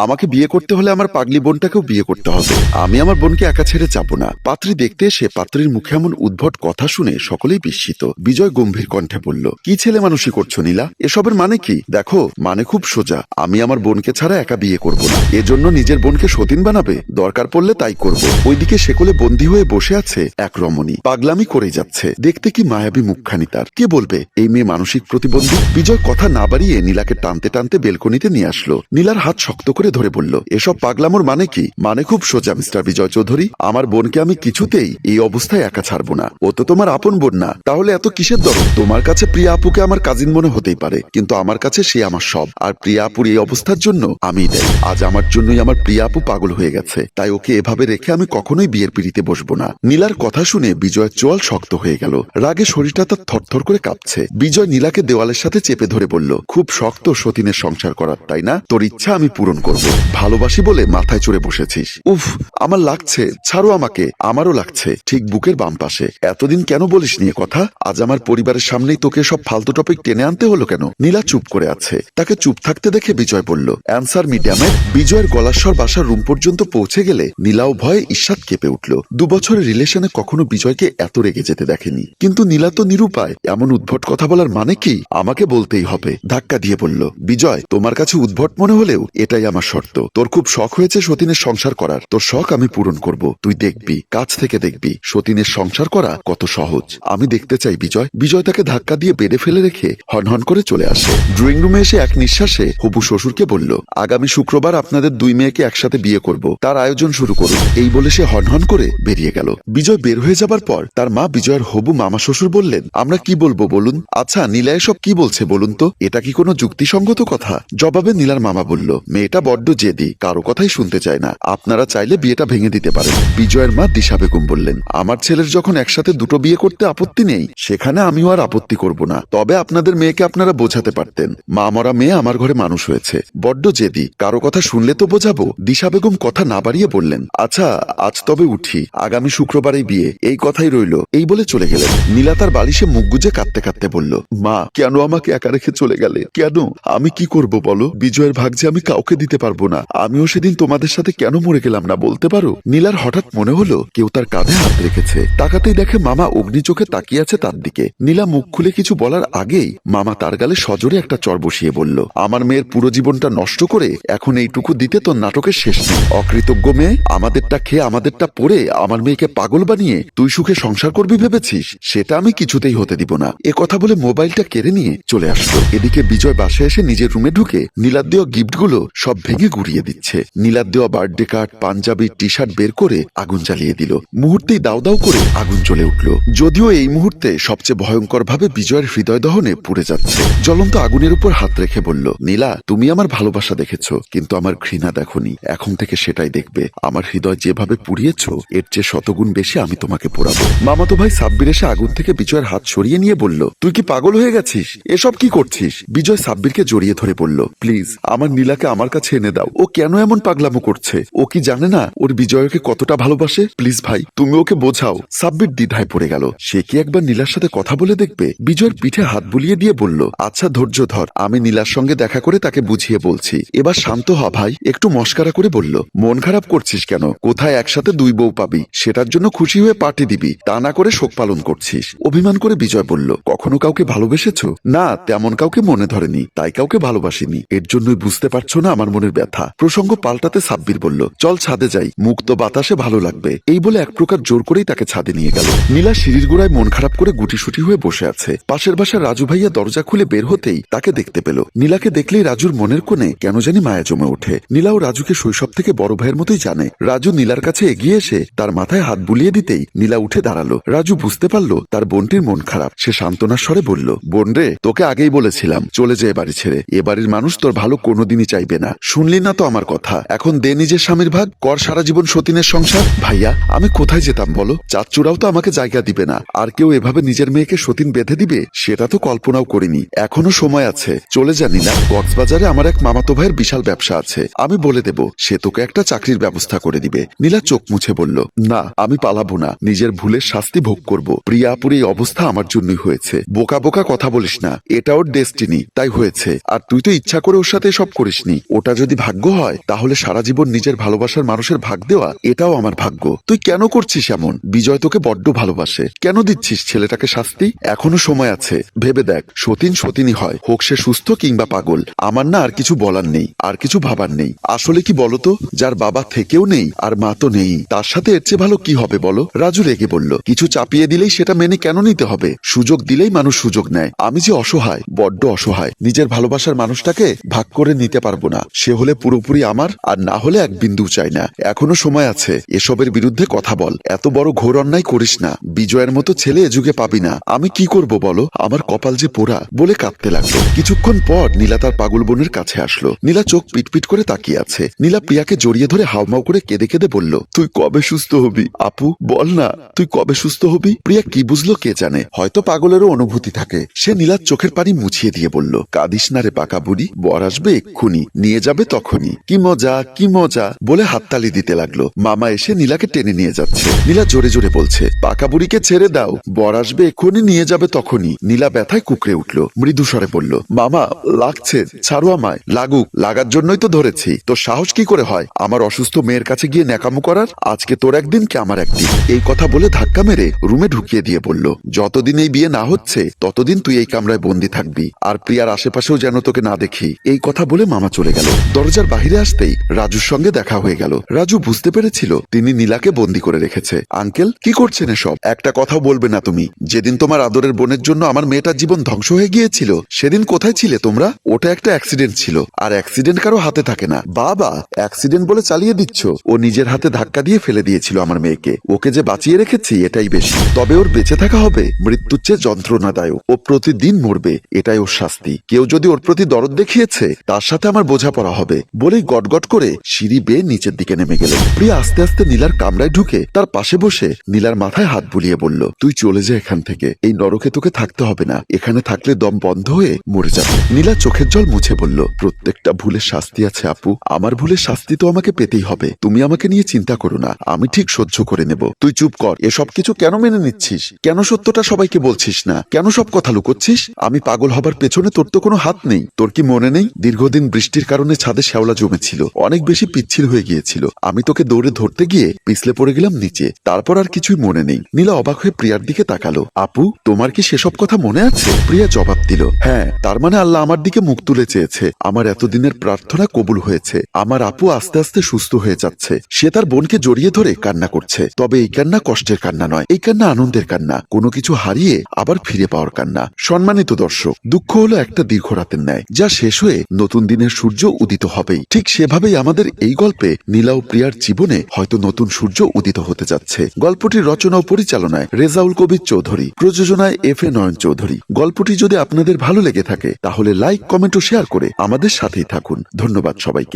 আমাকে বিয়ে করতে হলে আমার পাগলি বোনটাকেও বিয়ে করতে হবে। আমি আমার বোনকে একা ছেড়ে যাব না। পাত্রী দেখতে এসে পাত্রীর মুখে এমন উদ্ভট কথা শুনে সকলেই বিস্মিত। বিজয় গম্ভীর কণ্ঠে বলল, কি ছেলে মানুষই করছো নীলা? এসবের মানে কি? দেখো, মানে খুব সোজা। আমি আমার বোনকে ছাড়া একা বিয়ে করব না। এজন্য নিজের বোনকে সতীন বানাবে? দরকার পড়লে তাই করব। ওইদিকে সেকলে বন্দী হয়ে বসে আছে এক রমণী, পাগলামি করে যাচ্ছে। দেখতে কি মায়াবী মুখখানি তার! কে বলবে এই মেয়ে মানসিক প্রতিবন্ধী? বিজয় কথা না বাড়িয়ে নীলাকে টানতে টানতে বেলকনিতে নিয়ে আসলো। নীলার হাত শক্ত করে ধরে বলল, এসব পাগলামোর মানে কি? মানে খুব সোজা মিস্টার বিজয় চৌধুরী। আমার বোনকে আমি কিছুতেই এই অবস্থায় একা ছাড়বো না। ও তো তোমার আপন বোন না, তাহলে এত কিসের দরদ? তোমার কাছে প্রিয়া আপুকে আমার কাজিন মনে হতেই পারে, কিন্তু আমার কাছে সে আমার সব। আর প্রিয়া আপুর এই অবস্থার জন্য আমিই দায়ী। আজ আমার জন্যই আমার প্রিয়া আপু পাগল হয়ে গেছে, তাই ওকে এভাবে রেখে আমি কখনোই বিয়ের পিড়িতে বসবো না। নীলার কথা শুনে বিজয়ের চোয়াল শক্ত হয়ে গেল। রাগে শরীরটা তার থরথর করে কাঁপছে। বিজয় নীলাকে দেওয়ালের সাথে চেপে ধরে বলল, খুব শক্ত সতীনের সংসার করার, তাই না? তোর ইচ্ছা আমি পূরণ করব। ভালোবাসি বলে মাথায় চড়ে বসেছিস। উফ, আমার লাগছে, ছাড়ো আমাকে। আমারও লাগছে, ঠিক বুকের বাম পাশে। এতদিন কেন বলিস নিয়ে কথা? আজ আমার পরিবারের সামনেই তোকে সব ফালতু টপিক টেনে আনতে হলো কেন? নীলা চুপ করে আছে। তাকে চুপ থাকতে দেখে বিজয় বলল, অ্যান্সার মি ড্যাম ইট। বিজয়ের গলার স্বর বাসার রুম পর্যন্ত পৌঁছে গেলে নীলাও ভয়ে ঈর্ষাদ কেঁপে উঠল। 2 বছরের রিলেশনে কখনো বিজয়কে এত রেগে যেতে দেখেনি। কিন্তু নীলা তো নিরুপায়। এমন উদ্ভট কথা বলার মানে কি? আমাকে বলতেই হবে। ধাক্কা দিয়ে বলল, বিজয়, তোমার কাছে উদ্ভট মনে হলেও এটাই আমার শর্ত। তোর খুব শখ হয়েছে সতীনের সংসার করার, তোর শখ আমি পূরণ করব। তুই দেখবি, কাছ থেকে দেখবি সতীনের সংসার করা কত সহজ। আমি দেখতে চাই বিজয়। বিজয় তাকে ধাক্কা দিয়ে বেডে ফেলে রেখে হনহন করে চলে আসে। ড্রয়িং রুমে এসে এক নিঃশ্বাসে হবু শ্বশুরকে বলল, আগামী শুক্রবার আপনাদের 2 মেয়েকে একসাথে বিয়ে করব, তার আয়োজন শুরু করুন। এই বলে সে হনহন করে বেরিয়ে গেল। বিজয় বের হয়ে যাবার পর তার মা বিজয়ের হবু মামা শ্বশুর বললেন, আমরা কি বলবো বলুন? আচ্ছা, নীলা এসব কি বলছে বলুন তো? এটা কি কোনো যুক্তিসঙ্গত কথা? জবাবে নীলার মামা বলল, মেয়েটা বড্ড জেদি, কারো কথাই শুনতে চায় না। আপনারা চাইলে বিয়েটা ভেঙে দিতে পারেন। বিজয়ের মা দিশা বেগম বললেন, আমার ছেলের যখন একসাথে 2টো বিয়ে করতে আপত্তি নেই, সেখানে আমিও আর আপত্তি করব না। তবে আপনাদের মেয়েকে আপনারা বোঝাতে পারতেন, মা মরা মেয়ে আমার ঘরে মানুষ হয়েছে, বড্ড জেদি, কারো কথা শুনলে তো বোঝাবো। দিশা বেগম কথা না বাড়িয়ে বললেন, আচ্ছা আজ তবে উঠি, আগামী শুক্রবারেই বিয়ে, এই কথাই রইল। এই বলে চলে গেলেন। নীলা তার বালিশে মুখ গুজে কাঁদতে কাঁদতে বলল, মা, কেন আমাকে একা রেখে চলে গেলে? কেন? আমি কি করব বলো? বিজয়ের ভাগ যে আমি কাউকে দিতে পারবো না। আমিও সেদিন তোমাদের সাথে কেন মরে গেলাম না বলতে পারো? নীলার হঠাৎ মনে হলো কেউ তার কাঁধে হাত রেখেছে। তাকাতেই দেখে মামা অগ্নি চোখে তাকিয়ে আছে তার দিকে। নীলা মুখ খুলে কিছু বলার আগেই মামা তার গালে সজোরে একটা চড় বসিয়ে বলল, আমার মেয়ের পুরো জীবনটা নষ্ট করে এখন এইটুকু দিতে তোর নাটকের শেষ নেই। অকৃতজ্ঞ মেয়ে, আমাদেরটা খেয়ে আমাদেরটা পরে আমার মেয়েকে পাগল বানিয়ে তুই সুখে সংসার করবি ভেবেছিস? সেটা আমি কিছুতেই হতে দিব না। এ কথা বলে মোবাইলটা কেড়ে নিয়ে চলে আসলো। এদিকে বিজয় বাসায় এসে নিজের রুমে ঢুকে নীলার দেওয়া গিফটগুলো সব ভেঙে গুড়িয়ে দিচ্ছে। নীলার দেওয়া birthday card, panjabi, T shirt বের করে আগুন জ্বালিয়ে দিল। মুহূর্তেই দাউ দাউ করে আগুন জ্বলে উঠল। যদিও এই মুহূর্তে সবচেয়ে ভয়ঙ্কর ভাবে বিজয়ের হৃদয় দহনে পুড়ে যাচ্ছে। জ্বলন্ত আগুনের উপর হাত রেখে বলল, নীলা, তুমি আমার ভালোবাসা দেখেছ, কিন্তু আমার ঘৃণা দেখোনি। এখন থেকে সেটাই দেখবে। আমার হৃদয় যেভাবে পুড়িয়েছ, এর চেয়ে শতগুণ বেশি আমি তোমাকে পোড়াবো। মামাতো ভাই সাব্বির এসে আগুন থেকে বিজয়ের হাত সরিয়ে নিয়ে বলল, তুই কি পাগল হয়ে গেছিস? এসব কি করছিস? বিজয় সাব্বিরকে জড়িয়ে ধরে বলল, প্লিজ আমার নীলাকে আমার কাছে এনে দাও। ও কেন এমন পাগলামো করছে? ও কি জানে না ওর বিজয়কে কতটা ভালোবাসে? প্লিজ ভাই, তুমি ওকে বোঝাও। সাব্বির দ্বিধায় পড়ে গেল। সে কি একবার নীলার সাথে কথা বলে দেখবে? বিজয়ের পিঠে হাত বুলিয়ে দিয়ে বলল, আচ্ছা ধৈর্য ধর, আমি নীলার সঙ্গে দেখা করে তাকে বুঝিয়ে বলছি। এবার শান্ত হ ভাই। একটু মস্কারা করে বলল, মন খারাপ করছিস কেন? কোথায় একসাথে 2 বউ পাবি, সেটার জন্য খুশি হয়ে পার্টি দিবি, তা না করে শোক পালন করছিস। অভিমান করে বিজয় বলল, কখনো কাউকে ভালোবেসেছ? না, তেমন কাউকে মনে ধরেনি, তাই কাউকে ভালোবাসিনি। এর জন্যই বুঝতে পারছো না আমার মনের ব্যথা। প্রসঙ্গ পাল্টাতে সাব্বির বলল, চল ছাদে যাই, মুক্ত বাতাসে ভালো লাগবে। এই বলে এক প্রকার জোর করেই তাকে ছাদে নিয়ে গেল। নীলা সিঁড়ির গোড়ায় মন খারাপ করে গুটিসুটি হয়ে বসে আছে। পাশের বাসার রাজু ভাইয়া দরজা খুলে বের হতেই তাকে দেখতে পেল। নীলাকে দেখলেই রাজুর মনের কোণে কেন জানি মায়া জমে ওঠে। নীলাও রাজুকে শৈশব থেকে বড় ভাইয়ের মতোই জানে। রাজু নীলার কাছে এগিয়ে এসে তার মাথায় হাত বুলিয়ে দিতেই নীলা উঠে দাঁড়ালো। রাজু বুঝতে পারলো তার বোনটির মন খারাপ। সে সান্ত্বনার স্বরে বলল, বোন রে, তোকে আগেই বলেছিলাম চলে যে এ বাড়ি ছেড়ে। এ বাড়ির মানুষ তোর ভালো কোনোদিনই চাইবে না। শুনলি না তো আমার কথা? এখন দে নিজের স্বামীর ভাগ, কর সারা জীবন সতীনের সংসার। ভাইয়া, আমি কোথায় যেতাম বলো? চাচুরাও তো আমাকে জায়গা দিবে না। আর কেউ এভাবে নিজের মেয়েকে সতীন বেঁধে দিবে সেটা তো কল্পনাও করিনি। এখনো সময় আছে, চলে জানি না। কক্সবাজারে আমার এক মামাতো ভাইয়ের বিশাল ব্যবসা আছে, আমি বলে দেব, সে তোকে একটা চাকরির ব্যবস্থা করে দিবে। নীলা চোখ মুছে বলল, না, আমি পালাবো না। নিজের ভুলের শাস্তি ভোগ করব। প্রিয়াপুর এই অবস্থা আমার জন্যই হয়েছে। বোকা বোকা কথা বলিস না, এটা ওর ডেস্টিনি, তাই হয়েছে। আর তুই তো ইচ্ছা করে ওর সাথে সব করিসনি। ওটা যদি যদি ভাগ্য হয় তাহলে সারা জীবন নিজের ভালোবাসার মানুষের ভাগ দেওয়া এটাও আমার ভাগ্য। তুই কেন করছিস এমন? বিজয় তোকে বড্ড ভালোবাসে, কেন দিচ্ছিস ছেলেটাকে শাস্তি? এখনো সময় আছে, ভেবে দেখ। সতীন সতীনই হয়, হোক সে সুস্থ কিংবা পাগল। আমার না আর কিছু বলার নেই, আর কিছু ভাবার নেই। আসলে কি বলতো, যার বাবা থেকেও নেই আর মা তো নেই, তার সাথে এর চেয়ে ভালো কি হবে বলো? রাজু রেগে বলল, কিছু চাপিয়ে দিলেই সেটা মেনে কেন নিতে হবে? সুযোগ দিলেই মানুষ সুযোগ নেয়। আমি যে অসহায়, বড্ড অসহায়। নিজের ভালোবাসার মানুষটাকে ভাগ করে নিতে পারবো না। সে হলে পুরোপুরি আমার, আর না হলে এক বিন্দু চাই না। এখনো সময় আছে, এসবের বিরুদ্ধে কথা বল। এত বড় ঘোর অন্যায় করিস না। বিজয়ের মতো ছেলে এ যুগে পাবি না। আমি কি করব বলো, আমার কপাল যে পোড়া, বলে কাঁদতে লাগলো। কিছুক্ষণ পর নীলা তার পাগল বোনের কাছে আসলো। নীলা চোখ পিটপিট করে তাকিয়ে আছে। নীলা প্রিয়াকে জড়িয়ে ধরে হাউমাউ করে কেঁদে কেঁদে বলল, তুই কবে সুস্থ হবি? আপু বল না, তুই কবে সুস্থ হবি? প্রিয়া কি বুঝলো কে জানে, হয়তো পাগলেরও অনুভূতি থাকে। সে নীলার চোখের পানি মুছিয়ে দিয়ে বলল, কাঁদিস না রে পাকা বুড়ি, বর আসবে এক্ষুনি, নিয়ে যাবে তখনই। কি মজা, কি মজা, বলে হাততালি দিতে লাগলো। মামা এসে নীলাকে টেনে নিয়ে যাচ্ছে। নীলা জোরে জোরে বলছে, পাকা বুড়িকে ছেড়ে দাও, বর আসবে এক্ষুনি, নিয়ে যাবে তখনই। নীলা ব্যথায় কুকড়ে উঠল, মৃদু স্বরে বলল, মামা লাগছে, ছাড়ো আমায়। লাগুক, লাগার জন্যই তো ধরেছি। তোর সাহস কি করে হয় আমার অসুস্থ মেয়ের কাছে গিয়ে ন্যাকামো করার? আজকে তোর একদিন কি আমার একদিন। এই কথা বলে ধাক্কা মেরে রুমে ঢুকিয়ে দিয়ে বলল, যতদিন এই বিয়ে না হচ্ছে ততদিন তুই এই কামরায় বন্দি থাকবি, আর প্রিয়ার আশেপাশেও যেন তোকে না দেখি। এই কথা বলে মামা চলে গেল। দরজার বাহিরে আসতেই রাজুর সঙ্গে দেখা হয়ে গেল। রাজু বুঝতে পেরেছিল তিনি নীলাকে বন্দি করে রেখেছে। আঙ্কেল, কি করছেন এসব? একটা কথাও বলবে না তুমি? যেদিন তোমার আদরের বোনের জন্য আমার মেয়েটার জীবন ধ্বংস হয়ে গিয়েছিল, সেদিন কোথায় ছিলে তোমরা? ওটা একটা অ্যাক্সিডেন্ট ছিল, আর অ্যাক্সিডেন্ট কারো হাতে থাকে না। বাবা, অ্যাক্সিডেন্ট বলে চালিয়ে দিচ্ছ? ও নিজের হাতে ধাক্কা দিয়ে ফেলে দিয়েছিল আমার মেয়েকে। ওকে যে বাঁচিয়ে রেখেছি এটাই বেশি। তবে ওর বেঁচে থাকা হবে মৃত্যুর চেয়ে যন্ত্রণাদায়ক। ও প্রতিদিন মরবে, এটাই ওর শাস্তি। কেউ যদি ওর প্রতি দরদ দেখিয়েছে তার সাথে আমার বোঝাপড়া হবে। বলেই গটগট করে সিঁড়ি বেয়ে নিচের দিকে নেমে গেল। প্রিয়া আস্তে আস্তে নীলার কামরায় ঢুকে তার পাশে বসে নীলার মাথায় হাত বুলিয়ে বলল, তুই চলে যা এখান থেকে। এই নরকে তোকে থাকতে হবে না। এখানে থাকলে দম বন্ধ হয়ে মরে যাবে। নীলা চোখের জল মুছে বলল, প্রত্যেকটা ভুলের শাস্তি আছে আপু। আমার ভুলের শাস্তি তো আমাকে পেতেই হবে। তুমি আমাকে নিয়ে চিন্তা করো না, আমি ঠিক সহ্য করে নেব। তুই চুপ কর। এসব কিছু কেন মেনে নিচ্ছিস? কেন সত্যটা সবাইকে বলছিস না? কেন সব কথা লুকোচ্ছিস? আমি পাগল হবার পেছনে তোর তো কোনো হাত নেই। তোর কি মনে নেই, দীর্ঘদিন বৃষ্টির কারণে ছাদে শ্যাওলা জমেছিল, অনেক বেশি পিচ্ছিল হয়ে গিয়েছিল। আমি তোকে দৌড়ে ধরতে গিয়ে পিছলে পড়ে গেলাম নিচে। তারপর আর কিছুই মনে নেই। নীলা অবাক হয়ে প্রিয়ার দিকে তাকালো। আপু, তোমার কি সেসব কথা মনে আছে? প্রিয়া জবাব দিল, হ্যাঁ। তার মানে আল্লাহ আমার দিকে মুখ তুলে চেয়েছে। আমার এতদিনের প্রার্থনা কবুল হয়েছে। আমার আপু আস্তে আস্তে সুস্থ হয়ে যাচ্ছে। সে তার বোনকে জড়িয়ে ধরে কান্না করছে। তবে এই কান্না কষ্টের কান্না নয়, এই কান্না আনন্দের কান্না, কোনো কিছু হারিয়ে আবার ফিরে পাওয়ার কান্না। সম্মানিত দর্শক, দুঃখ হলো একটা দীর্ঘ রাতের ন্যায়, যা শেষ হয়ে নতুন দিনের সূর্য উদিত হবেই। ঠিক সেভাবেই আমাদের এই গল্পে নীলা ও প্রিয়ার জীবনে হয়তো নতুন সূর্য উদিত হতে যাচ্ছে। গল্পটির রচনা ও পরিচালনায় রেজাউল কবির চৌধুরী, প্রযোজনায় FA নয়ন চৌধুরী। গল্পটি যদি আপনাদের ভালো লেগে থাকে তাহলে লাইক, কমেন্ট ও শেয়ার করে আমাদের সাথেই থাকুন। ধন্যবাদ সবাইকে।